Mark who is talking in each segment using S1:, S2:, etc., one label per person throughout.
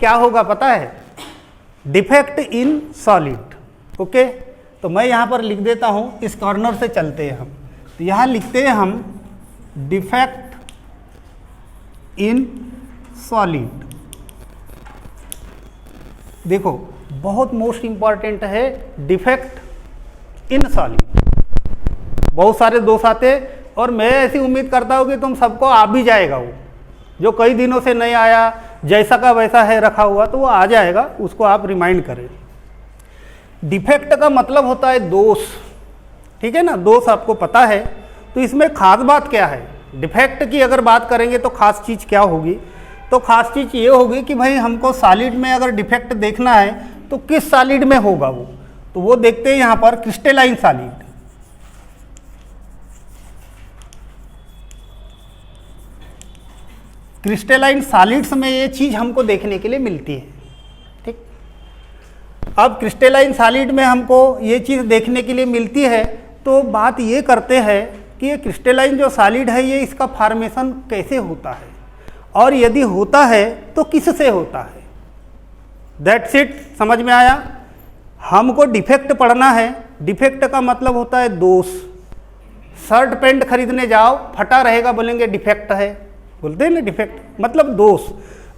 S1: क्या होगा पता है? Defect in solid. ओके, तो मैं यहाँ पर लिख देता हूँ, इस कॉर्नर से चलते हैं हम, तो यहाँ लिखते हैं हम डिफेक्ट इन सॉलिड। देखो बहुत मोस्ट इंपॉर्टेंट है डिफेक्ट इन सॉलिड। बहुत सारे दोस्त आते, और मैं ऐसी उम्मीद करता हूँ कि तुम सबको आ भी जाएगा, वो जो कई दिनों से नहीं आया, जैसा का वैसा है रखा हुआ, तो वो आ जाएगा, उसको आप रिमाइंड करें। डिफेक्ट का मतलब होता है दोष, ठीक है ना, दोष आपको पता है। तो इसमें खास बात क्या है? डिफेक्ट की अगर बात करेंगे तो खास चीज़ क्या होगी? तो खास चीज़ ये होगी कि भाई हमको सॉलिड में अगर डिफेक्ट देखना है तो किस सॉलिड में होगा वो, तो वो देखते हैं यहाँ पर क्रिस्टलाइन सॉलिड। क्रिस्टलाइन सॉलिड्स में ये चीज़ हमको देखने के लिए मिलती है, ठीक। अब क्रिस्टलाइन सॉलिड में हमको ये चीज़ देखने के लिए मिलती है, तो बात ये करते हैं कि ये क्रिस्टलाइन जो सॉलिड है ये इसका फॉर्मेशन कैसे होता है, और यदि होता है तो किससे होता है। दैट्स इट, समझ में आया? हमको डिफेक्ट पढ़ना है। डिफेक्ट का मतलब होता है दोष। शर्ट पैंट खरीदने जाओ, फटा रहेगा, बोलेंगे डिफेक्ट है, बोलते हैं ना डिफेक्ट मतलब दोष।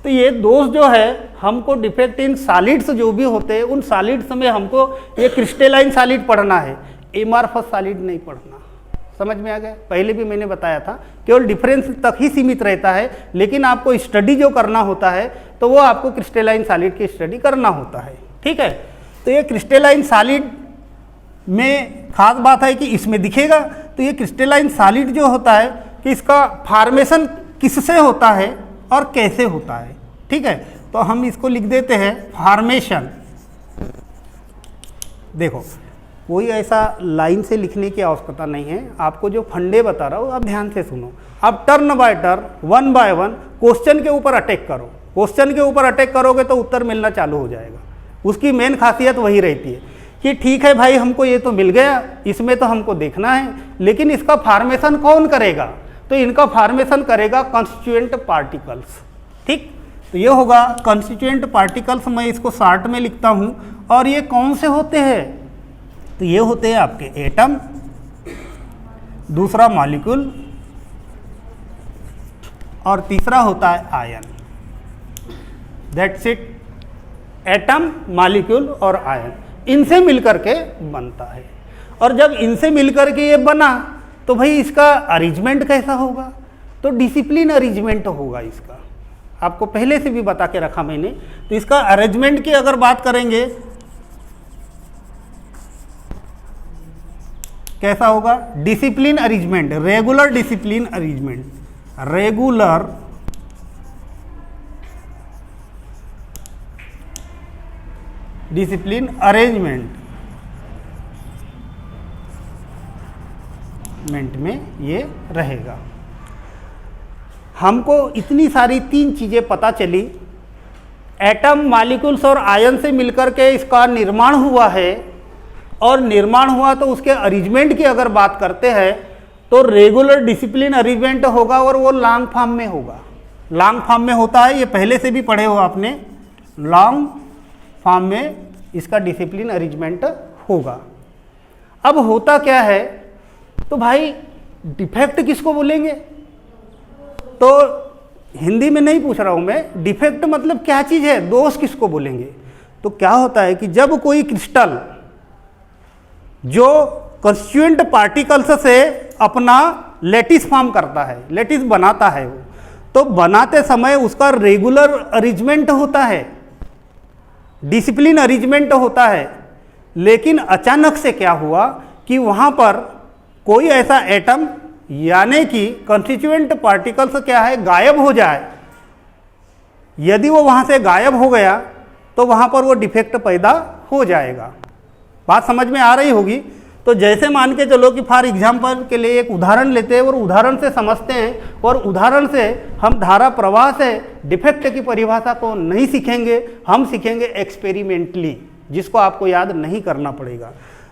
S1: तो ये दोष जो है हमको डिफेक्ट इन सॉलिड्स जो भी होते हैं उन सॉलिड्स में हमको ये क्रिस्टलाइन सॉलिड पढ़ना है, एमॉर्फस सॉलिड नहीं पढ़ना। समझ में आ गया? पहले भी मैंने बताया था, केवल डिफरेंस तक ही सीमित रहता है, लेकिन आपको स्टडी जो करना होता है तो वो आपको क्रिस्टलाइन सॉलिड की स्टडी करना होता है, ठीक है। तो ये क्रिस्टलाइन सॉलिड में खास बात है कि इसमें दिखेगा, तो ये क्रिस्टलाइन सॉलिड जो होता है कि इसका फॉर्मेशन किससे होता है और कैसे होता है, ठीक है। तो हम इसको लिख देते हैं फॉर्मेशन। देखो कोई ऐसा लाइन से लिखने की आवश्यकता नहीं है, आपको जो फंडे बता रहा हूँ आप ध्यान से सुनो। आप turn by turn, one by one question के ऊपर अटैक करो। क्वेश्चन के ऊपर अटैक करोगे तो उत्तर मिलना चालू हो जाएगा। उसकी मेन खासियत वही रहती है कि ठीक है भाई हमको ये तो मिल गया, इसमें तो हमको देखना है, लेकिन इसका फॉर्मेशन कौन करेगा? तो इनका फॉर्मेशन करेगा कंस्टिट्यूएंट पार्टिकल्स, ठीक। तो ये होगा कंस्टिट्यूएंट पार्टिकल्स, मैं इसको शॉर्ट में लिखता हूँ। और ये कौन से होते हैं? तो ये होते हैं आपके एटम, दूसरा मॉलिक्यूल, और तीसरा होता है ion. That's it, atom, molecule और आयन, इनसे मिलकर के बनता है। और जब इनसे मिलकर के ये बना तो भाई इसका अरेंजमेंट कैसा होगा? तो डिसिप्लिन अरेंजमेंट होगा इसका, आपको पहले से भी बता के रखा मैंने। तो इसका अरेंजमेंट की अगर बात करेंगे कैसा होगा? Discipline arrangement, regular discipline arrangement, regular discipline arrangement में ये रहेगा। हमको इतनी सारी तीन चीज़ें पता चली, एटम, मॉलिक्यूल्स और आयन से मिलकर के इसका निर्माण हुआ है। और निर्माण हुआ तो उसके अरेंजमेंट की अगर बात करते हैं तो रेगुलर डिसिप्लिन अरेंजमेंट होगा, और वो लॉन्ग फॉर्म में होगा। लॉन्ग फॉर्म में होता है, ये पहले से भी पढ़े हो आपने, लॉन्ग फॉर्म में इसका डिसिप्लिन अरेंजमेंट होगा। अब होता क्या है? तो भाई डिफेक्ट किसको बोलेंगे? तो हिंदी में नहीं पूछ रहा हूं मैं, डिफेक्ट मतलब क्या चीज है, दोष किसको बोलेंगे? तो क्या होता है कि जब कोई क्रिस्टल जो कंस्टिट्यूएंट पार्टिकल्स से अपना लेटिस फॉर्म करता है, लेटिस बनाता है वो, तो बनाते समय उसका रेगुलर अरेंजमेंट होता है, डिसिप्लिन अरेंजमेंट होता है। लेकिन अचानक से क्या हुआ कि वहां पर कोई ऐसा एटम यानी कि कंस्टिट्यूएंट पार्टिकल्स क्या है, गायब हो जाए। यदि वो वहां से गायब हो गया तो वहां पर वो डिफेक्ट पैदा हो जाएगा। बात समझ में आ रही होगी। तो जैसे मान के चलो कि फॉर एग्जाम्पल के लिए एक उदाहरण लेते हैं और उदाहरण से समझते हैं, और उदाहरण से हम धारा प्रवाह से डिफेक्ट की परिभाषा को नहीं सीखेंगे, हम सीखेंगे एक्सपेरिमेंटली, जिसको आपको याद नहीं करना पड़ेगा।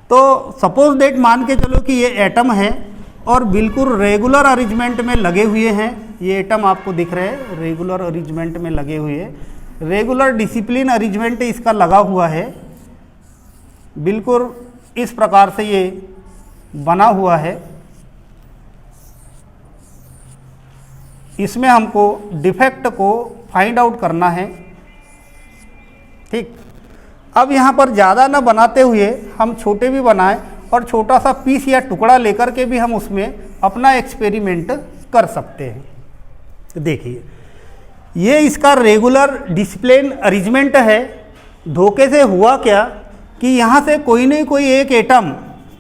S1: तो सपोज दैट मान के चलो कि ये एटम है और बिल्कुल रेगुलर अरेंजमेंट में लगे हुए हैं। ये एटम आपको दिख रहे हैं रेगुलर अरेंजमेंट में लगे हुए हैं। रेगुलर डिसिप्लिन अरेंजमेंट इसका लगा हुआ है, बिल्कुल इस प्रकार से ये बना हुआ है। इसमें हमको डिफेक्ट को फाइंड आउट करना है। ठीक, अब यहाँ पर ज़्यादा ना बनाते हुए हम छोटे भी बनाएं और छोटा सा पीस या टुकड़ा लेकर के भी हम उसमें अपना एक्सपेरिमेंट कर सकते हैं। तो देखिए, ये इसका रेगुलर डिसिप्लिन अरेंजमेंट है। धोखे से हुआ क्या कि यहाँ से कोई नहीं कोई एक एटम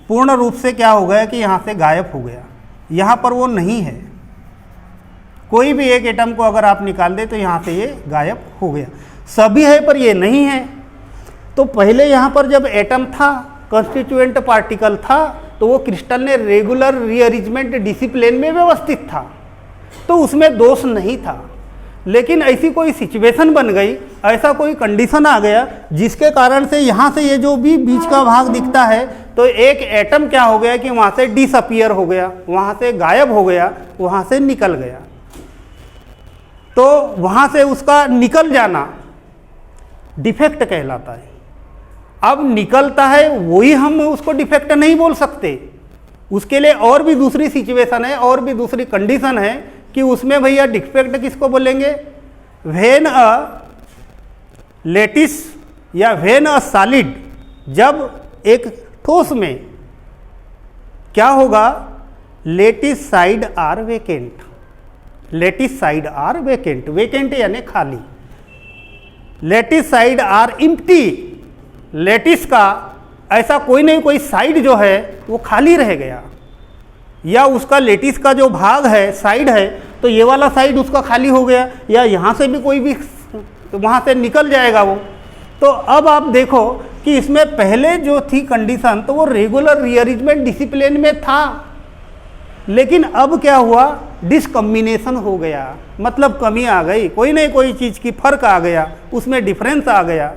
S1: पूर्ण रूप से क्या हो गया कि यहाँ से गायब हो गया, यहाँ पर वो नहीं है। कोई भी एक एटम को अगर आप निकाल दें तो यहाँ से ये गायब हो गया। सभी है पर ये नहीं है। तो पहले यहाँ पर जब एटम था, कंस्टिट्यूएंट पार्टिकल था, तो वो क्रिस्टल ने रेगुलर रीअरेंजमेंट डिसिप्लिन में व्यवस्थित था, तो उसमें दोष नहीं था। लेकिन ऐसी कोई सिचुएशन बन गई, ऐसा कोई कंडीशन आ गया जिसके कारण से यहाँ से ये जो भी बीच का भाग दिखता है, तो एक एटम क्या हो गया कि वहाँ से डिसअपियर हो गया, वहाँ से गायब हो गया, वहाँ से निकल गया। तो वहाँ से उसका निकल जाना डिफेक्ट कहलाता है। अब निकलता है वही हम उसको डिफेक्ट नहीं बोल सकते, उसके लिए और भी दूसरी सिचुएशन है, और भी दूसरी कंडीशन है कि उसमें भैया डिफेक्ट किसको बोलेंगे। व्हेन अ लेटिस या व्हेन अ सॉलिड, जब एक ठोस में क्या होगा, lattice site are vacant, lattice site are vacant, vacant यानी खाली, lattice site are empty, lattice का ऐसा कोई नहीं कोई साइड जो है वो खाली रह गया, या उसका लेटिस का जो भाग है साइड है, तो ये वाला साइड उसका खाली हो गया, या यहाँ से भी कोई भी तो वहाँ से निकल जाएगा वो। तो अब आप देखो कि इसमें पहले जो थी कंडीशन तो वो रेगुलर रीअरेंजमेंट डिसिप्लिन में था, लेकिन अब क्या हुआ, डिसकम्बिनेशन हो गया, मतलब कमी आ गई, कोई नहीं कोई चीज़ की फर्क आ गया, उसमें डिफरेंस आ गया।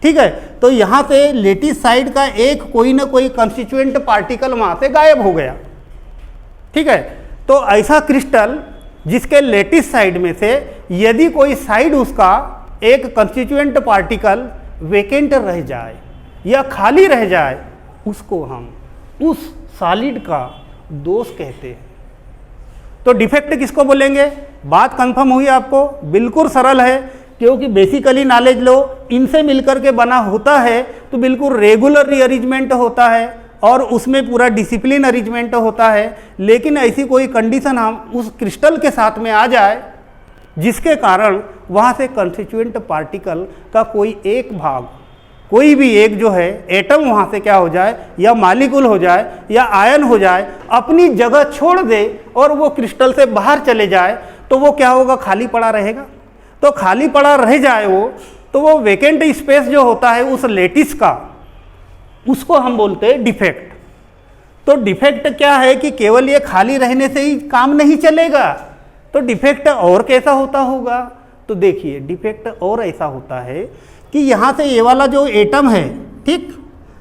S1: ठीक है, तो यहाँ से लेटिस साइड का एक कोई ना कोई कंस्टिट्यूएंट पार्टिकल वहाँ से गायब हो गया। ठीक है, तो ऐसा क्रिस्टल जिसके लेटिस साइड में से यदि कोई साइड उसका एक कंस्टिट्यूएंट पार्टिकल वेकेंट रह जाए या खाली रह जाए, उसको हम उस सॉलिड का दोष कहते हैं। तो डिफेक्ट किसको बोलेंगे, बात कंफर्म हुई आपको, बिल्कुल सरल है, क्योंकि बेसिकली नॉलेज लो इनसे मिलकर के बना होता है, तो बिल्कुल रेगुलर रीअरेंजमेंट होता है और उसमें पूरा डिसिप्लिन अरेंजमेंट होता है। लेकिन ऐसी कोई कंडीशन हम उस क्रिस्टल के साथ में आ जाए जिसके कारण वहाँ से कंस्टिट्यूएंट पार्टिकल का कोई एक भाग, कोई भी एक जो है एटम वहाँ से क्या हो जाए, या मॉलिक्यूल हो जाए या आयन हो जाए, अपनी जगह छोड़ दे और वो क्रिस्टल से बाहर चले जाए, तो वो क्या होगा, खाली पड़ा रहेगा। तो खाली पड़ा रह जाए वो, तो वो वेकेंट स्पेस जो होता है उस लेटिस का, उसको हम बोलते हैं डिफेक्ट। तो डिफेक्ट क्या है कि केवल ये खाली रहने से ही काम नहीं चलेगा, तो डिफेक्ट और कैसा होता होगा, तो देखिए डिफेक्ट और ऐसा होता है कि यहाँ से ये वाला जो एटम है, ठीक,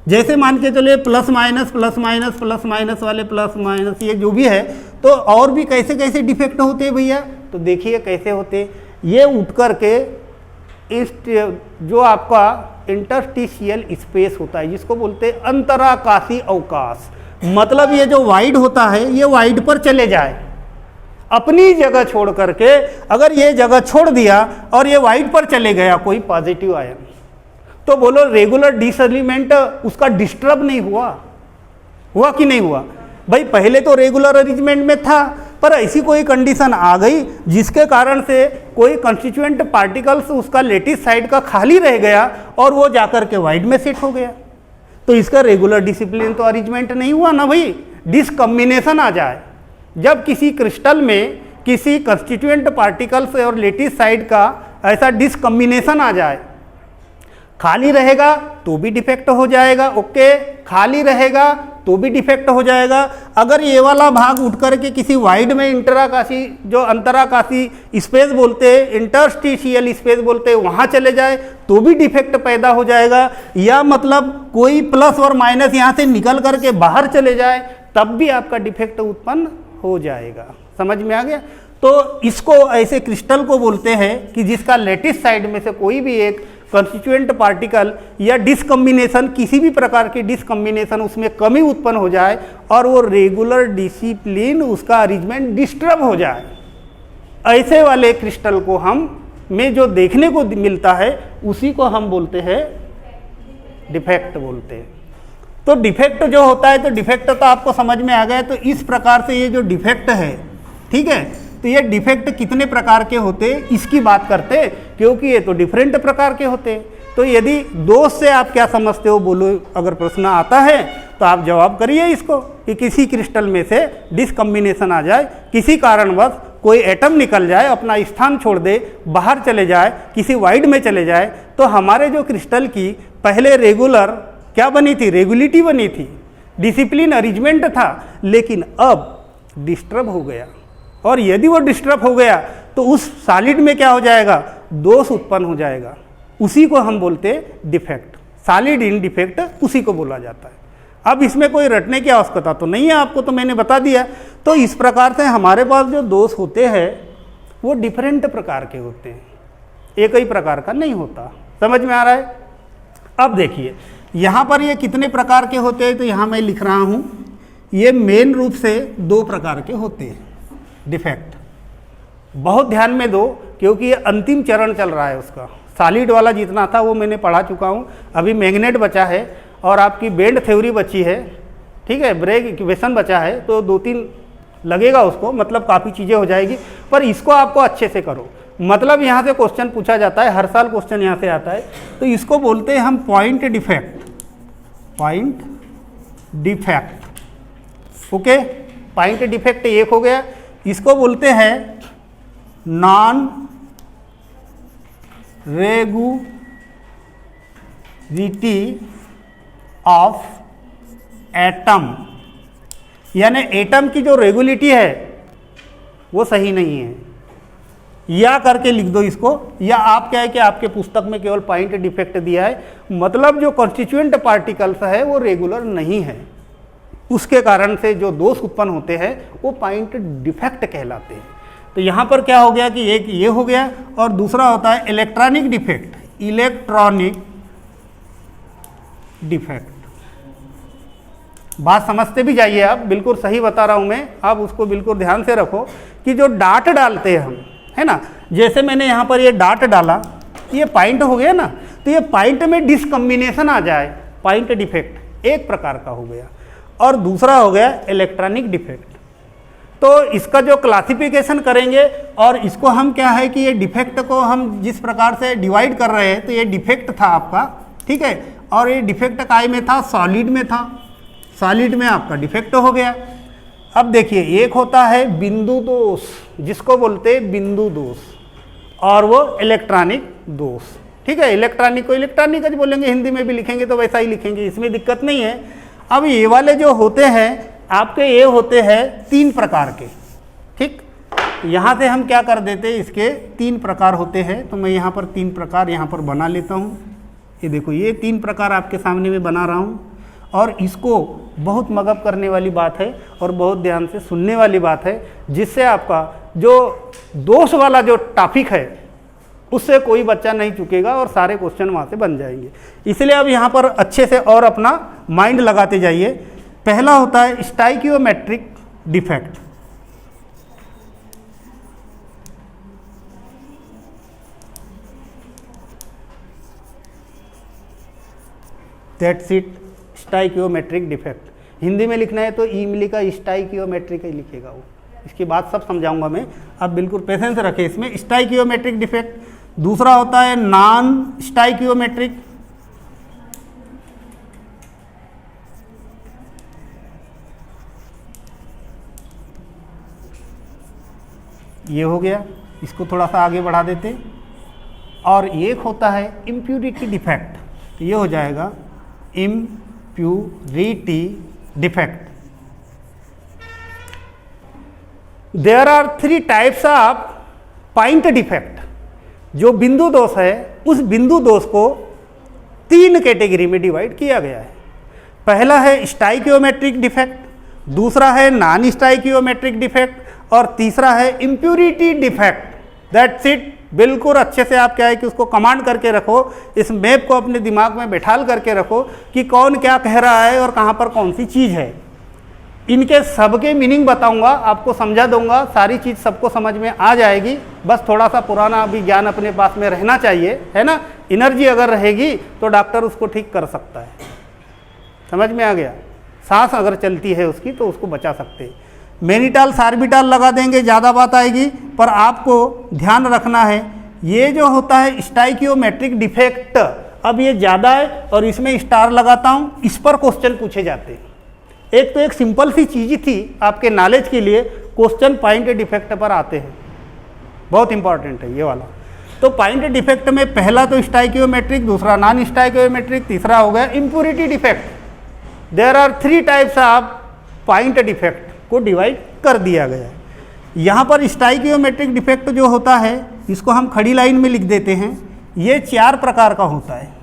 S1: जैसे मान के चलिए plus minus plus minus plus minus वाले प्लस माइनस ये जो भी है, तो और भी कैसे कैसे डिफेक्ट होते हैं भैया, तो देखिए कैसे होते। ये उठ कर के इस जो आपका इंटरस्टिशियल स्पेस होता है जिसको बोलते हैं अंतराकाशी अवकाश, मतलब ये जो वाइड होता है ये वाइड पर चले जाए, अपनी जगह छोड़ करके अगर ये जगह छोड़ दिया और ये वाइड पर चले गया कोई पॉजिटिव आयन, तो बोलो रेगुलर डिसअरेंजमेंट उसका डिस्टर्ब नहीं हुआ, हुआ कि नहीं हुआ भाई। पहले तो रेगुलर अरेंजमेंट में था, पर ऐसी कोई कंडीशन आ गई जिसके कारण से कोई कंस्टिट्यूएंट पार्टिकल्स उसका लेटिस साइड का खाली रह गया और वो जाकर के वाइड में सेट हो गया, तो इसका रेगुलर डिसिप्लिन तो अरेंजमेंट नहीं हुआ ना भाई, डिसकम्बिनेशन आ जाए। जब किसी क्रिस्टल में किसी कंस्टिट्यूएंट पार्टिकल्स और लेटिस साइड का ऐसा डिसकम्बिनेशन आ जाए, खाली रहेगा तो भी डिफेक्ट हो जाएगा, ओके, खाली रहेगा तो भी डिफेक्ट हो जाएगा। अगर ये वाला भाग उठ करके किसी वाइड में इंटराकाशी जो अंतराकाशी स्पेस बोलते हैं, इंटरस्टिशियल स्पेस बोलते हैं, वहाँ चले जाए तो भी डिफेक्ट पैदा हो जाएगा, या मतलब कोई प्लस और माइनस यहाँ से निकल करके बाहर चले जाए तब भी आपका डिफेक्ट उत्पन्न हो जाएगा। समझ में आ गया। तो इसको ऐसे क्रिस्टल को बोलते हैं कि जिसका लेटिस साइड में से कोई भी एक कंस्टिट्यूएंट पार्टिकल या डिसकम्बिनेशन, किसी भी प्रकार की डिसकम्बिनेशन उसमें कमी उत्पन्न हो जाए और वो रेगुलर डिसिप्लिन उसका अरेंजमेंट डिस्टर्ब हो जाए, ऐसे वाले क्रिस्टल को हम में जो देखने को मिलता है उसी को हम बोलते हैं डिफेक्ट बोलते हैं। तो डिफेक्ट जो होता है, तो डिफेक्ट तो आपको समझ में आ गया। तो इस प्रकार से ये जो डिफेक्ट है, ठीक है, तो ये डिफेक्ट कितने प्रकार के होते हैं इसकी बात करते हैं, क्योंकि ये तो डिफरेंट प्रकार के होते हैं। तो यदि दोष से आप क्या समझते हो बोलो, अगर प्रश्न आता है तो आप जवाब करिए इसको कि किसी क्रिस्टल में से डिसकम्बिनेशन आ जाए, किसी कारणवश कोई एटम निकल जाए, अपना स्थान छोड़ दे, बाहर चले जाए, किसी वाइड में चले जाए, तो हमारे जो क्रिस्टल की पहले रेगुलर क्या बनी थी, रेगुलिटी बनी थी, डिसिप्लिन अरेंजमेंट था, लेकिन अब डिस्टर्ब हो गया। और यदि वो डिस्टर्ब हो गया तो उस सॉलिड में क्या हो जाएगा, दोष उत्पन्न हो जाएगा। उसी को हम बोलते हैं डिफेक्ट, सॉलिड इन डिफेक्ट उसी को बोला जाता है। अब इसमें कोई रटने की आवश्यकता तो नहीं है, आपको तो मैंने बता दिया। तो इस प्रकार से हमारे पास जो दोष होते हैं वो डिफरेंट प्रकार के होते हैं, एक ही प्रकार का नहीं होता। समझ में आ रहा है? अब देखिए यहाँ पर ये कितने प्रकार के होते हैं, तो यहाँ मैं लिख रहा हूँ, ये मेन रूप से 2 प्रकार के होते हैं डिफेक्ट। बहुत ध्यान में दो क्योंकि ये अंतिम चरण चल रहा है उसका। सॉलिड वाला जितना था वो मैंने पढ़ा चुका हूँ, अभी मैग्नेट बचा है और आपकी बेंड थ्योरी बची है, ठीक है, ब्रेग इक्वेशन बचा है, तो 2-3 लगेगा उसको, मतलब काफ़ी चीज़ें हो जाएगी। पर इसको आपको अच्छे से करो, मतलब यहाँ से क्वेश्चन पूछा जाता है, हर साल क्वेश्चन यहाँ से आता है। तो इसको बोलते हैं हम point defect, point defect. Okay, point defect एक हो गया। इसको बोलते हैं नॉन रेगुलिटी ऑफ एटम, यानी एटम की जो रेगुलिटी है वो सही नहीं है, या करके लिख दो इसको। या आप क्या है कि आपके पुस्तक में केवल पॉइंट डिफेक्ट दिया है, मतलब जो कॉन्स्टिट्यूएंट पार्टिकल्स है वो रेगुलर नहीं है, उसके कारण से जो दोष उत्पन्न होते हैं वो पॉइंट डिफेक्ट कहलाते हैं। तो यहाँ पर क्या हो गया कि एक ये हो गया, और दूसरा होता है इलेक्ट्रॉनिक डिफेक्ट, इलेक्ट्रॉनिक डिफेक्ट। बात समझते भी जाइए आप, बिल्कुल सही बता रहा हूँ मैं, आप उसको बिल्कुल ध्यान से रखो कि जो डाट डालते हैं हम, है ना, जैसे मैंने यहाँ पर ये डाट डाला, ये पॉइंट हो गया ना, तो ये पॉइंट में डिसकम्बिनेशन आ जाए, पॉइंट डिफेक्ट एक प्रकार का हो गया। और दूसरा हो गया इलेक्ट्रॉनिक डिफेक्ट। तो इसका जो क्लासिफिकेशन करेंगे, और इसको हम क्या है कि ये डिफेक्ट को हम जिस प्रकार से डिवाइड कर रहे हैं, तो ये डिफेक्ट था आपका, ठीक है, और ये डिफेक्ट काय में था, सॉलिड में था, सॉलिड में आपका डिफेक्ट हो गया। अब देखिए एक होता है बिंदु दोष, जिसको बोलते हैं बिंदु दोष, और वो इलेक्ट्रॉनिक दोष, ठीक है। इलेक्ट्रॉनिक को इलेक्ट्रॉनिक ही बोलेंगे, हिंदी में भी लिखेंगे तो वैसा ही लिखेंगे, इसमें दिक्कत नहीं है। अब ये वाले जो होते हैं आपके, ये होते हैं 3 प्रकार के, ठीक। यहाँ से हम क्या कर देते हैं, इसके 3 प्रकार होते हैं, तो मैं यहाँ पर 3 प्रकार यहाँ पर बना लेता हूँ। ये देखो, ये 3 प्रकार आपके सामने में बना रहा हूँ, और इसको बहुत मगब करने वाली बात है और बहुत ध्यान से सुनने वाली बात है, जिससे आपका जो दोष वाला जो टॉपिक है उससे कोई बच्चा नहीं चुकेगा और सारे क्वेश्चन वहाँ से बन जाएंगे। इसलिए अब यहाँ पर अच्छे से और अपना माइंड लगाते जाइए। पहला होता है stoichiometric defect. That's it, stoichiometric defect. Hindi में लिखना है तो ई में लिखा, स्टाइकियोमेट्रिक ही लिखेगा वो। इसकी बात सब समझाऊंगा मैं, अब बिल्कुल पेशेंस रखें इसमें। Stoichiometric defect. दूसरा होता है नॉन स्टाइकियोमेट्रिक। ये हो गया, इसको थोड़ा सा आगे बढ़ा देते। और एक होता है इम्प्यूरिटी डिफेक्ट, तो ये हो जाएगा impurity defect. There are 3 types of point defect. जो बिंदु दोष है, उस बिंदु दोष को 3 कैटेगरी में डिवाइड किया गया है। पहला है स्टाइकियोमेट्रिक डिफेक्ट, दूसरा है नॉन स्टाइकियोमेट्रिक डिफेक्ट, और तीसरा है इम्प्यूरिटी डिफेक्ट। That's it. बिल्कुल अच्छे से आप क्या है कि उसको कमांड करके रखो, इस मैप को अपने दिमाग में बैठाल करके रखो कि कौन क्या कह रहा है और कहाँ पर कौन सी चीज़ है। इनके सबके मीनिंग बताऊंगा, आपको समझा दूंगा, सारी चीज़ सबको समझ में आ जाएगी। बस थोड़ा सा पुराना अभी ज्ञान अपने पास में रहना चाहिए, है ना। एनर्जी अगर रहेगी तो डॉक्टर उसको ठीक कर सकता है। समझ में आ गया। सांस अगर चलती है उसकी तो उसको बचा सकते हैं। मेनिटाल सार्बिटाल लगा देंगे, ज़्यादा बात आएगी, पर आपको ध्यान रखना है ये जो होता है स्टाइकियोमेट्रिक डिफेक्ट, अब ये ज़्यादा है और इसमें स्टार लगाता हूँ, इस पर क्वेश्चन पूछे जाते हैं। एक तो एक सिंपल सी चीज़ थी आपके नॉलेज के लिए, क्वेश्चन पॉइंट डिफेक्ट पर आते हैं, बहुत इंपॉर्टेंट है ये वाला। तो पॉइंट डिफेक्ट में पहला तो स्टाइकियोमेट्रिक, दूसरा नॉन स्टाइकियोमेट्रिक, तीसरा हो गया impurity defect. There are 3 types of point defect को डिवाइड कर दिया गया है। यहाँ पर स्टाइकियोमेट्रिक डिफेक्ट जो होता है इसको हम खड़ी लाइन में लिख देते हैं। ये 4 प्रकार का होता है।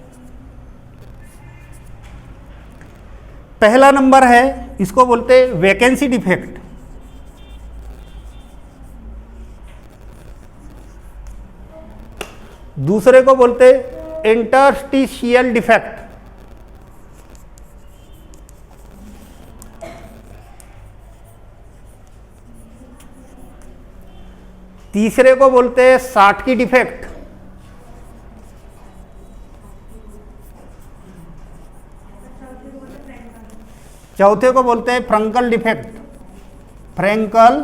S1: पहला नंबर है, इसको बोलते हैं वैकेंसी डिफेक्ट। दूसरे को बोलते हैं इंटरस्टिशियल डिफेक्ट। तीसरे को बोलते हैं साटकी डिफेक्ट। चौथे को बोलते हैं Frenkel defect. Frenkel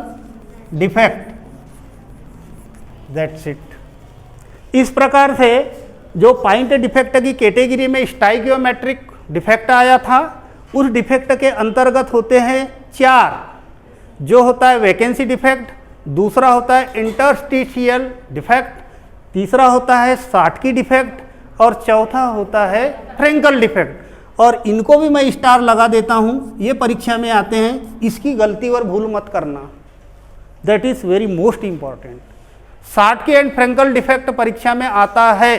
S1: defect. That's it. इस प्रकार से जो पॉइंट डिफेक्ट की कैटेगरी में स्टाइकियोमेट्रिक डिफेक्ट आया था, उस डिफेक्ट के अंतर्गत होते हैं 4, जो होता है वैकेंसी डिफेक्ट, दूसरा होता है इंटरस्टिशियल डिफेक्ट, तीसरा होता है साटकी डिफेक्ट और चौथा होता है फ्रैंकल डिफेक्ट। और इनको भी मैं स्टार लगा देता हूँ, ये परीक्षा में आते हैं, इसकी गलती और भूल मत करना। That is very most important. Schottky and Frenkel defect परीक्षा में आता है,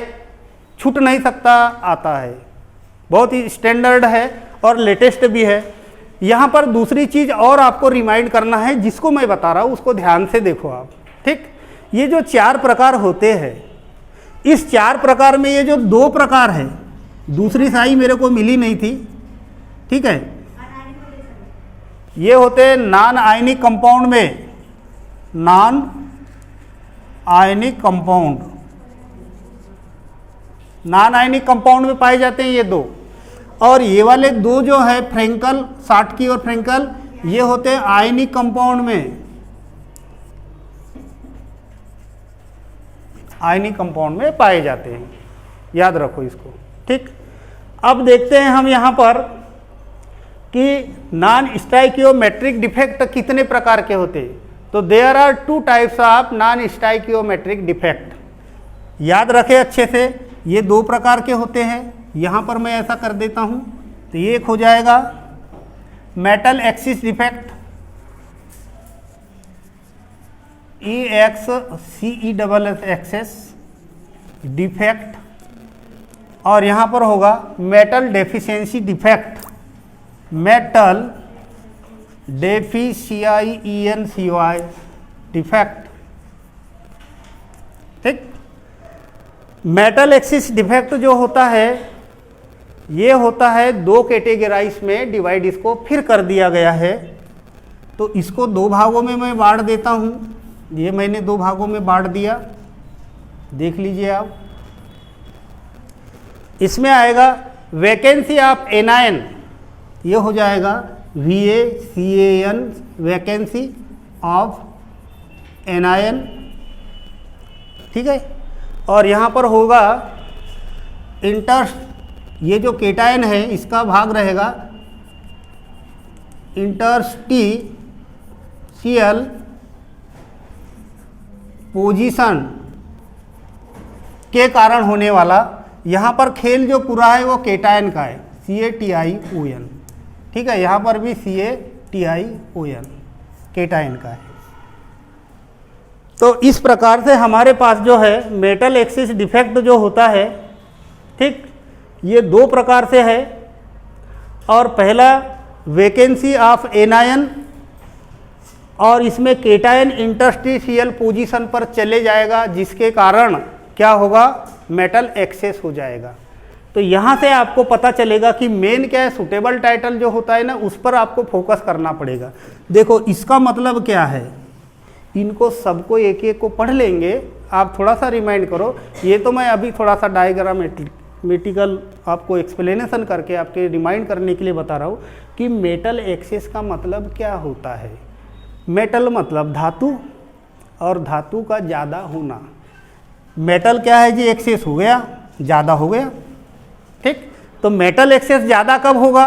S1: छूट नहीं सकता, आता है, बहुत ही स्टैंडर्ड है और लेटेस्ट भी है। यहाँ पर दूसरी चीज़ और आपको रिमाइंड करना है, जिसको मैं बता रहा हूँ उसको ध्यान से देखो आप, ठीक। ये जो 4 प्रकार होते हैं, इस 4 प्रकार में ये जो 2 प्रकार है, दूसरी साई मेरे को मिली नहीं थी, ठीक है। ये होते हैं नॉन आयनिक कंपाउंड में, non ionic compound, non ionic compound में पाए जाते हैं ये 2। और ये वाले 2 जो है फ्रैंकल, साटकी और फ्रैंकल, ये होते हैं आयनिक कंपाउंड में, आयनिक कंपाउंड में पाए जाते हैं, याद रखो इसको, ठीक। अब देखते हैं हम यहाँ पर कि नॉन स्टाइकियोमेट्रिक डिफेक्ट कितने प्रकार के होते हैं। तो there are 2 types of non stoichiometric defect. याद रखें अच्छे से, ये 2 प्रकार के होते हैं। यहाँ पर मैं ऐसा कर देता हूँ, तो ये एक हो जाएगा metal axis defect, EXCESS defect, और यहाँ पर होगा metal deficiency defect, metal deficiency defect, ठीक। मेटल एक्सिस डिफेक्ट जो होता है, ये होता है 2 कैटेगराइज में डिवाइड, इसको फिर कर दिया गया है। तो इसको 2 भागों में मैं बांट देता हूँ। ये मैंने 2 भागों में बांट दिया, देख लीजिए आप। इसमें आएगा वैकेंसी ऑफ एनायन, ये हो जाएगा VACAN, वैकेंसी ऑफ एनायन, ठीक है। और यहाँ पर होगा ये जो केटायन है इसका भाग रहेगा इंटरस्टिशियल पोजीशन के कारण होने वाला। यहाँ पर खेल जो पूरा है वो केटायन का है, CATION, ठीक है। यहाँ पर भी CATION केटायन का है। तो इस प्रकार से हमारे पास जो है मेटल एक्सिस डिफेक्ट जो होता है, ठीक, ये 2 प्रकार से है। और पहला वैकेंसी ऑफ एनायन और इसमें केटायन इंटरस्टिशियल पोजीशन पर चले जाएगा, जिसके कारण क्या होगा, मेटल एक्सेस हो जाएगा। तो यहाँ से आपको पता चलेगा कि मेन क्या है, सुटेबल टाइटल जो होता है ना, उस पर आपको फोकस करना पड़ेगा। देखो इसका मतलब क्या है, इनको सबको एक एक को पढ़ लेंगे, आप थोड़ा सा रिमाइंड करो। ये तो मैं अभी थोड़ा सा डायग्रामेटिकल आपको एक्सप्लेनेशन करके आपके रिमाइंड करने के लिए बता रहा हूँ कि मेटल एक्सेस का मतलब क्या होता है। मेटल मतलब धातु, और धातु का ज़्यादा होना। मेटल क्या है जी, एक्सेस हो गया, ज़्यादा हो गया, ठीक। तो मेटल एक्सेस ज़्यादा कब होगा,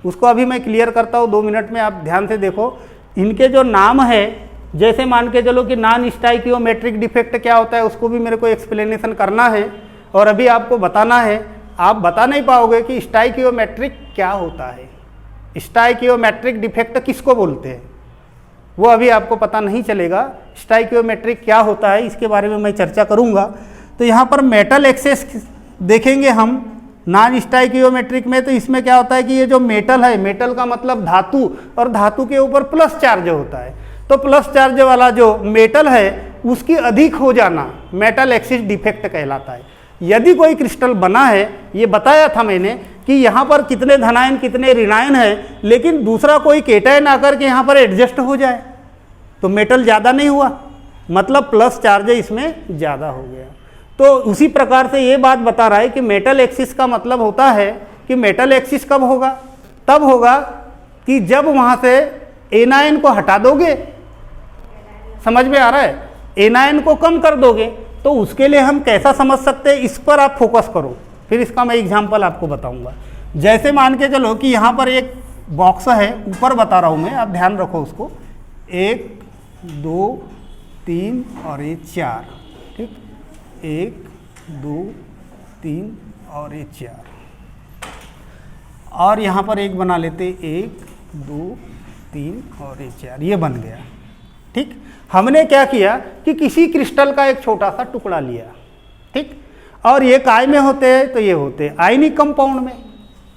S1: उसको अभी मैं क्लियर करता हूँ 2 मिनट में, आप ध्यान से देखो। इनके जो नाम है, जैसे मान के चलो कि नॉन स्टाइकियोमेट्रिक डिफेक्ट क्या होता है, उसको भी मेरे को एक्सप्लेनेशन करना है और अभी आपको बताना है। आप बता नहीं पाओगे कि स्टाइकियोमेट्रिक क्या होता है, स्टाइकियोमेट्रिक डिफेक्ट किसको बोलते हैं, वो अभी आपको पता नहीं चलेगा। स्टाइकियोमेट्रिक क्या होता है, इसके बारे में मैं चर्चा करूंगा। तो यहाँ पर मेटल एक्सेस देखेंगे हम नॉन स्टाइकियोमेट्रिक में, तो इसमें क्या होता है कि ये जो मेटल है, मेटल का मतलब धातु, और धातु के ऊपर प्लस चार्ज होता है। तो प्लस चार्ज वाला जो मेटल है उसकी अधिक हो जाना मेटल एक्सेस डिफेक्ट कहलाता है। यदि कोई क्रिस्टल बना है, ये बताया था मैंने कि यहाँ पर कितने धनायन कितने ऋणायन है, लेकिन दूसरा कोई केटायन आकर के यहाँ पर एडजस्ट हो जाए तो मेटल ज़्यादा नहीं हुआ, मतलब प्लस चार्ज इसमें ज़्यादा हो गया। तो उसी प्रकार से ये बात बता रहा है कि मेटल एक्सिस का मतलब होता है कि मेटल एक्सिस कब होगा, तब होगा कि जब वहाँ से एनायन को हटा दोगे, समझ में आ रहा है, एनायन को कम कर दोगे। तो उसके लिए हम कैसा समझ सकते हैं, इस पर आप फोकस करो, फिर इसका मैं एग्जांपल आपको बताऊंगा। जैसे मान के चलो कि यहाँ पर एक बॉक्स है, ऊपर बता रहा हूँ मैं, आप ध्यान रखो उसको, 1 2 3 और ये 4, ठीक, 1 2 3 और ये 4, और यहाँ पर एक बना लेते 1 2 3 और ये 4, ये बन गया, ठीक। हमने क्या किया कि किसी क्रिस्टल का एक छोटा सा टुकड़ा लिया, ठीक, और ये काय में होते हैं, तो ये होते हैं आयनिक कंपाउंड में,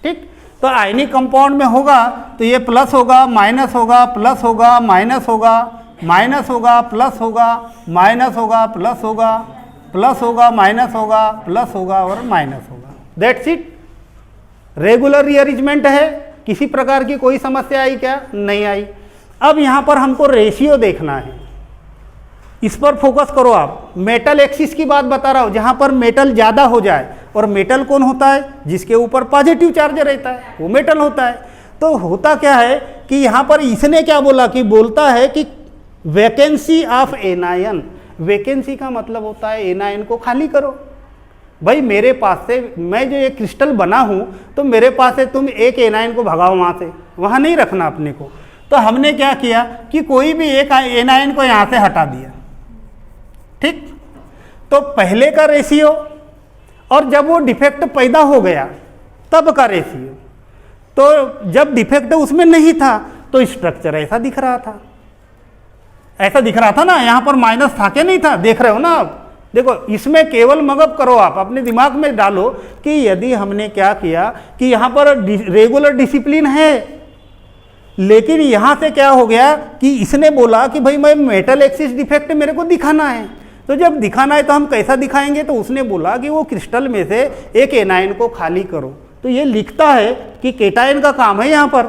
S1: ठीक। तो आयनिक कंपाउंड में होगा तो ये प्लस होगा, माइनस होगा, प्लस होगा, माइनस होगा, माइनस होगा, प्लस होगा, माइनस होगा, प्लस होगा, प्लस होगा, माइनस होगा, प्लस होगा और माइनस होगा। That's it. रेगुलर रीअरेंजमेंट है, किसी प्रकार की कोई समस्या आई क्या, नहीं आई। अब यहाँ पर हमको रेशियो देखना है, इस पर फोकस करो आप। मेटल एक्सिस की बात बता रहा हूँ, जहाँ पर मेटल ज़्यादा हो जाए, और मेटल कौन होता है, जिसके ऊपर पॉजिटिव चार्ज रहता है, वो मेटल होता है। तो होता क्या है कि यहाँ पर इसने क्या बोला कि बोलता है कि वैकेंसी ऑफ एनायन। वैकेंसी का मतलब होता है एनायन को खाली करो। भाई मेरे पास से, मैं जो ये क्रिस्टल बना हूँ, तो मेरे पास से तुम एक एनायन को भगाओ वहाँ से, वहाँ नहीं रखना अपने को। तो हमने क्या किया कि कोई भी एक एनायन को यहाँ से हटा दिया, ठीक। तो पहले का रेशियो और जब वो डिफेक्ट पैदा हो गया तब का रेशियो, तो जब डिफेक्ट उसमें नहीं था तो स्ट्रक्चर ऐसा दिख रहा था, ऐसा दिख रहा था ना, यहाँ पर माइनस था क्या, नहीं था, देख रहे हो ना आप। देखो इसमें केवल मगब करो, आप अपने दिमाग में डालो कि यदि हमने क्या किया कि यहाँ पर रेगुलर डिसिप्लिन है, लेकिन यहाँ से क्या हो गया कि इसने बोला कि भाई मैं मेटल एक्सिस डिफेक्ट मेरे को दिखाना है। तो जब दिखाना है तो हम कैसा दिखाएंगे, तो उसने बोला कि वो क्रिस्टल में से एक एनायन को खाली करो। तो ये लिखता है कि केटायन का काम है यहाँ पर।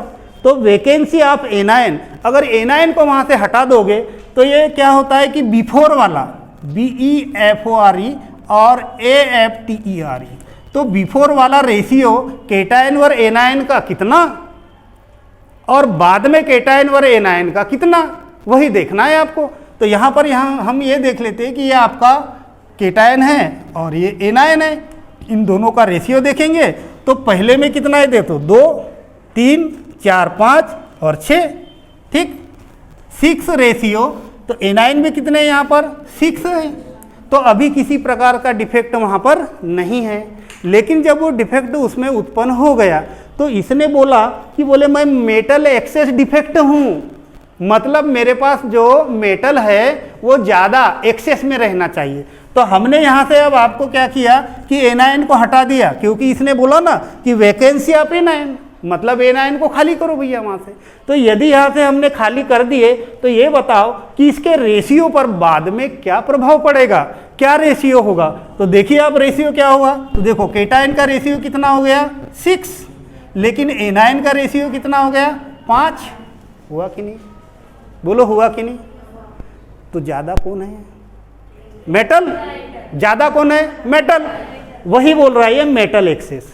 S1: तो वैकेंसी ऑफ एनायन, अगर एनायन को वहाँ से हटा दोगे तो ये क्या होता है कि बिफोर वाला BeFore और AFTERE, तो बिफोर वाला रेशियो केटायन व एनायन का कितना और बाद में केटायन व एनायन का कितना, वही देखना है आपको। तो यहाँ पर हम ये देख लेते हैं कि ये आपका केटायन है और ये एनायन है, इन दोनों का रेशियो देखेंगे तो पहले में कितना है, देखो 2 3 4 5 और 6, ठीक, 6 रेशियो। तो एनायन में कितने हैं, यहाँ पर 6 है। तो अभी किसी प्रकार का डिफेक्ट वहाँ पर नहीं है, लेकिन जब वो डिफेक्ट उसमें उत्पन्न हो गया तो इसने बोला कि बोले मैं मेटल एक्सेस डिफेक्ट हूँ, मतलब मेरे पास जो मेटल है वो ज़्यादा एक्सेस में रहना चाहिए। तो हमने यहाँ से अब आपको क्या किया कि एनायन को हटा दिया, क्योंकि इसने बोला ना कि वैकेंसी ऑफ एनायन। मतलब एनायन को खाली करो भैया वहां से। तो यदि यहां से हमने खाली कर दिए तो ये बताओ कि इसके रेशियो पर बाद में क्या प्रभाव पड़ेगा, क्या रेशियो होगा। तो देखिए आप रेशियो क्या होगा, तो देखो केटायन का रेशियो कितना हो गया 6, लेकिन एनायन का रेशियो कितना हो गया 5। हुआ कि नहीं, बोलो हुआ कि नहीं। तो ज्यादा कौन है, मेटल। ज्यादा कौन है, मेटल। वही बोल रहा है ये मेटल एक्सेस।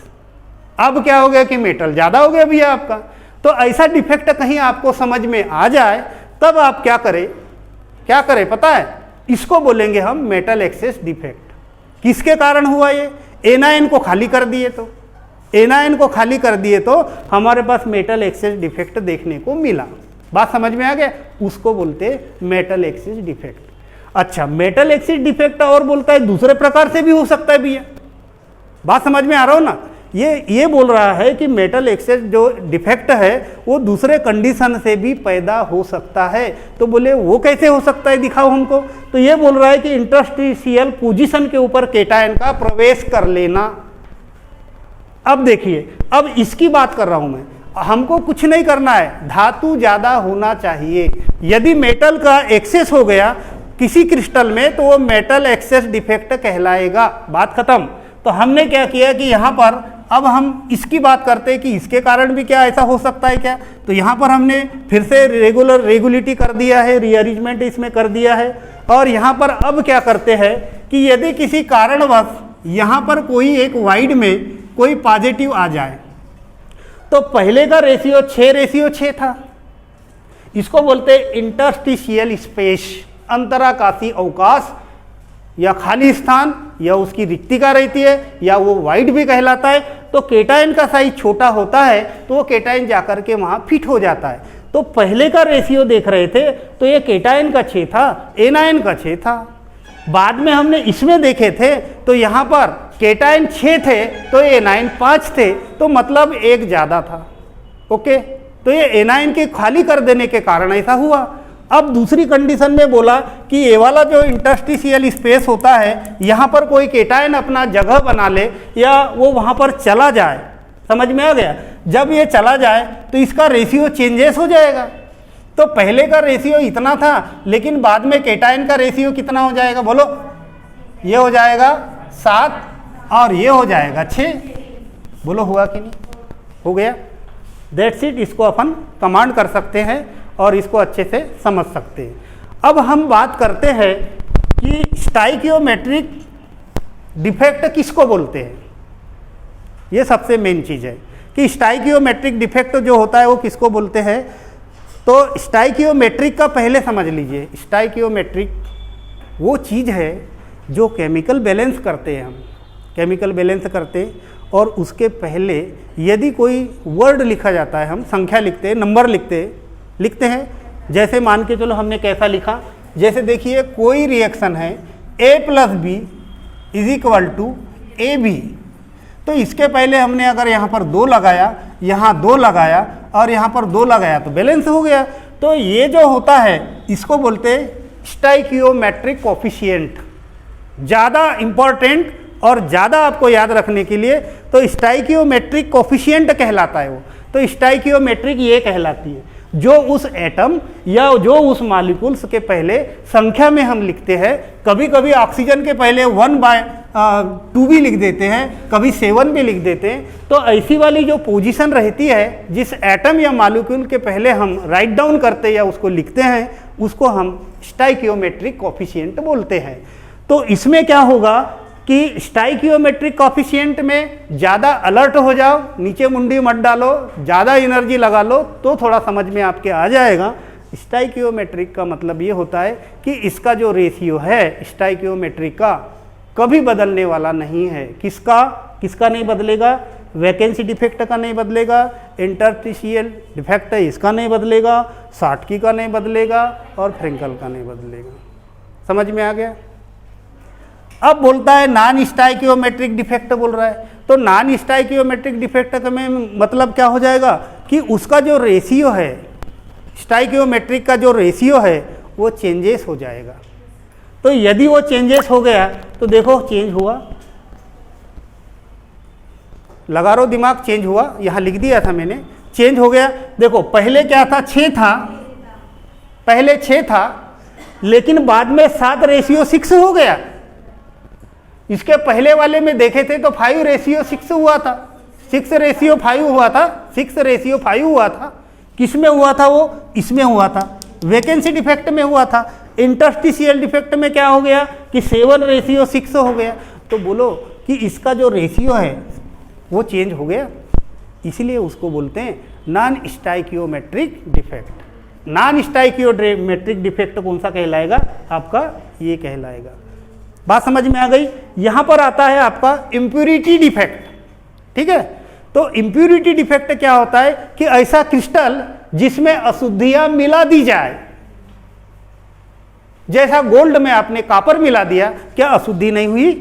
S1: अब क्या हो गया कि मेटल ज्यादा हो गया भैया आपका। तो ऐसा डिफेक्ट कहीं आपको समझ में आ जाए तब आप क्या करें पता है, इसको बोलेंगे हम मेटल एक्सेस डिफेक्ट। किसके कारण हुआ ये, एनायन को खाली कर दिए तो, एनायन को खाली कर दिए तो हमारे पास मेटल एक्सेस डिफेक्ट देखने को मिला। बात समझ में आ गया, उसको बोलते मेटल एक्सेस डिफेक्ट। अच्छा, मेटल एक्सेस डिफेक्ट और बोलता है दूसरे प्रकार से भी हो सकता है भैया। बात समझ में आ रहा हो ना, ये बोल रहा है कि मेटल एक्सेस जो डिफेक्ट है वो दूसरे कंडीशन से भी पैदा हो सकता है। तो बोले वो कैसे हो सकता है, दिखाओ हमको। तो ये बोल रहा है कि इंटरस्टिशियल पोजीशन के ऊपर केटायन का प्रवेश कर लेना। अब देखिए, अब इसकी बात कर रहा हूं मैं, हमको कुछ नहीं करना है, धातु ज्यादा होना चाहिए। यदि मेटल का एक्सेस हो गया किसी क्रिस्टल में तो वो मेटल एक्सेस डिफेक्ट कहलाएगा। बात खत्म। तो हमने क्या किया कि यहाँ पर अब हम इसकी बात करते हैं कि इसके कारण भी क्या ऐसा हो सकता है क्या। तो यहाँ पर हमने फिर से रेगुलिटी कर दिया है, रीअरेंजमेंट इसमें कर दिया है। और यहाँ पर अब क्या करते हैं कि यदि किसी कारणवश यहाँ पर कोई एक वाइड में कोई पॉजिटिव आ जाए, तो पहले का रेशियो 6:6 था। इसको बोलते हैं इंटरस्टिशियल स्पेस, अंतराकाशी अवकाश या खाली स्थान, या उसकी रिक्तिका रहती है, या वो वाइड भी कहलाता है। तो केटायन का साइज छोटा होता है तो वो केटायन जाकर के वहां फिट हो जाता है। तो पहले का रेशियो देख रहे थे तो ये केटायन का 6 था, एनायन का 6 था। बाद में हमने इसमें देखे थे तो यहाँ पर केटायन 6 थे तो एनायन 5 थे, तो मतलब एक ज्यादा था। ओके, तो ये एनायन के खाली कर देने के कारण ऐसा हुआ। अब दूसरी कंडीशन में बोला कि ये वाला जो इंटरस्टिशियल स्पेस होता है, यहाँ पर कोई केटायन अपना जगह बना ले या वो वहाँ पर चला जाए। समझ में आ गया, जब ये चला जाए तो इसका रेशियो चेंजेस हो जाएगा। तो पहले का रेशियो इतना था, लेकिन बाद में केटायन का रेशियो कितना हो जाएगा, बोलो। ये हो जाएगा 7 और ये हो जाएगा 6। बोलो हुआ कि नहीं, हो गया। That's it. इसको अपन कमांड कर सकते हैं और इसको अच्छे से समझ सकते हैं। अब हम बात करते हैं कि स्टाइकियोमेट्रिक डिफेक्ट किसको बोलते हैं। ये सबसे मेन चीज़ है कि स्टाइकियोमेट्रिक डिफेक्ट जो होता है वो किसको बोलते हैं। तो स्टाइकियोमेट्रिक का पहले समझ लीजिए। स्टाइकियोमेट्रिक वो चीज़ है जो केमिकल बैलेंस करते हैं, हम केमिकल बैलेंस करते हैं, और उसके पहले यदि कोई वर्ड लिखा जाता है, हम संख्या लिखते हैं, नंबर लिखते हैं। जैसे मान के चलो हमने कैसा लिखा, जैसे देखिए कोई रिएक्शन है A+B = AB, तो इसके पहले हमने अगर यहाँ पर 2 लगाया, यहाँ 2 लगाया और यहाँ पर 2 लगाया तो बैलेंस हो गया। तो ये जो होता है इसको बोलते हैं स्टाइकियोमेट्रिक कोफिशिएंट। ज़्यादा इंपॉर्टेंट और ज़्यादा आपको याद रखने के लिए तो स्टाइकियोमेट्रिक कोफिशिएंट कहलाता है वो। तो स्टाइकियोमेट्रिक ये कहलाती है जो उस एटम या जो उस मॉलिक्यूल्स के पहले संख्या में हम लिखते हैं। कभी कभी ऑक्सीजन के पहले 1/2 भी लिख देते हैं, कभी 7 भी लिख देते हैं। तो ऐसी वाली जो पोजीशन रहती है जिस एटम या मॉलिक्यूल के पहले हम राइट डाउन करते हैं या उसको लिखते हैं, उसको हम स्टाइकियोमेट्रिक कोफिशिएंट बोलते हैं। तो इसमें क्या होगा कि स्टाइकियोमेट्रिक कोफिशिएंट में ज़्यादा अलर्ट हो जाओ, नीचे मुंडी मत डालो, ज़्यादा एनर्जी लगा लो तो थोड़ा समझ में आपके आ जाएगा। स्टाइकियोमेट्रिक का मतलब ये होता है कि इसका जो रेशियो है स्टाइकियोमेट्रिक का कभी बदलने वाला नहीं है। किसका नहीं बदलेगा, वैकेंसी डिफेक्ट का नहीं बदलेगा, इंटरस्टिशियल डिफेक्ट है इसका नहीं बदलेगा, साटकी का नहीं बदलेगा और फ्रेंकल का नहीं बदलेगा। समझ में आ गया। अब बोलता है नॉन स्टाइकियोमेट्रिक डिफेक्ट बोल रहा है। तो नॉन स्टाइकियोमेट्रिक डिफेक्ट में मतलब क्या हो जाएगा कि उसका जो रेशियो है, स्टाइकियोमेट्रिक का जो रेशियो है वो चेंजेस हो जाएगा। तो यदि वो चेंजेस हो गया तो देखो चेंज हुआ, लगारो दिमाग, चेंज हुआ, यहाँ लिख दिया था मैंने, चेंज हो गया। देखो पहले क्या था, 6 था, पहले 6 था, लेकिन बाद में 7:6 हो गया। इसके पहले वाले में देखे थे तो 5:6 हुआ था, 6:5 हुआ था, 6:5 हुआ था। किस में हुआ था वो? इसमें हुआ था, वैकेंसी डिफेक्ट में हुआ था। इंटरस्टिशियल डिफेक्ट में क्या हो गया कि 7:6 हो गया। तो बोलो कि इसका जो रेशियो है वो चेंज हो गया, इसलिए उसको बोलते हैं non stoichiometric defect. Non stoichiometric defect कौन सा कहलाएगा? आपका ये कहलाएगा। बात समझ में आ गई? यहां पर आता है आपका इम्प्यूरिटी डिफेक्ट, ठीक है। तो इम्प्यूरिटी डिफेक्ट क्या होता है कि ऐसा क्रिस्टल जिसमें अशुद्धियां मिला दी जाए, जैसा गोल्ड में आपने कॉपर मिला दिया, क्या अशुद्धि नहीं हुई?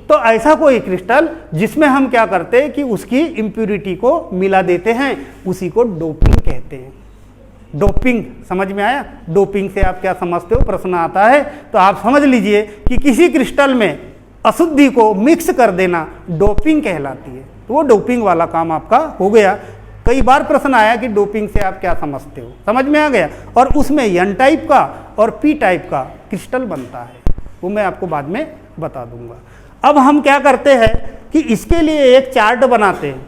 S1: तो ऐसा कोई क्रिस्टल जिसमें हम क्या करते हैं कि उसकी इम्प्यूरिटी को मिला देते हैं, उसी को डोपिंग कहते हैं। डोपिंग समझ में आया? डोपिंग से आप क्या समझते हो? प्रश्न आता है तो आप समझ लीजिए कि किसी क्रिस्टल में अशुद्धि को मिक्स कर देना डोपिंग कहलाती है। तो वो डोपिंग वाला काम आपका हो गया। कई बार प्रश्न आया कि डोपिंग से आप क्या समझते हो? समझ में आ गया। और उसमें एन टाइप का और पी टाइप का क्रिस्टल बनता है, वो मैं आपको बाद में बता दूंगा। अब हम क्या करते हैं कि इसके लिए एक चार्ट बनाते हैं,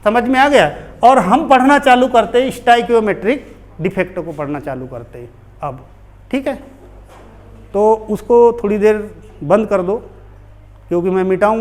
S1: समझ में आ गया, और हम पढ़ना चालू करते हैं, स्टाइकियोमेट्रिक डिफेक्ट को पढ़ना चालू करते हैं अब, ठीक है। तो उसको थोड़ी देर बंद कर दो, क्योंकि मैं मिटाऊंगा।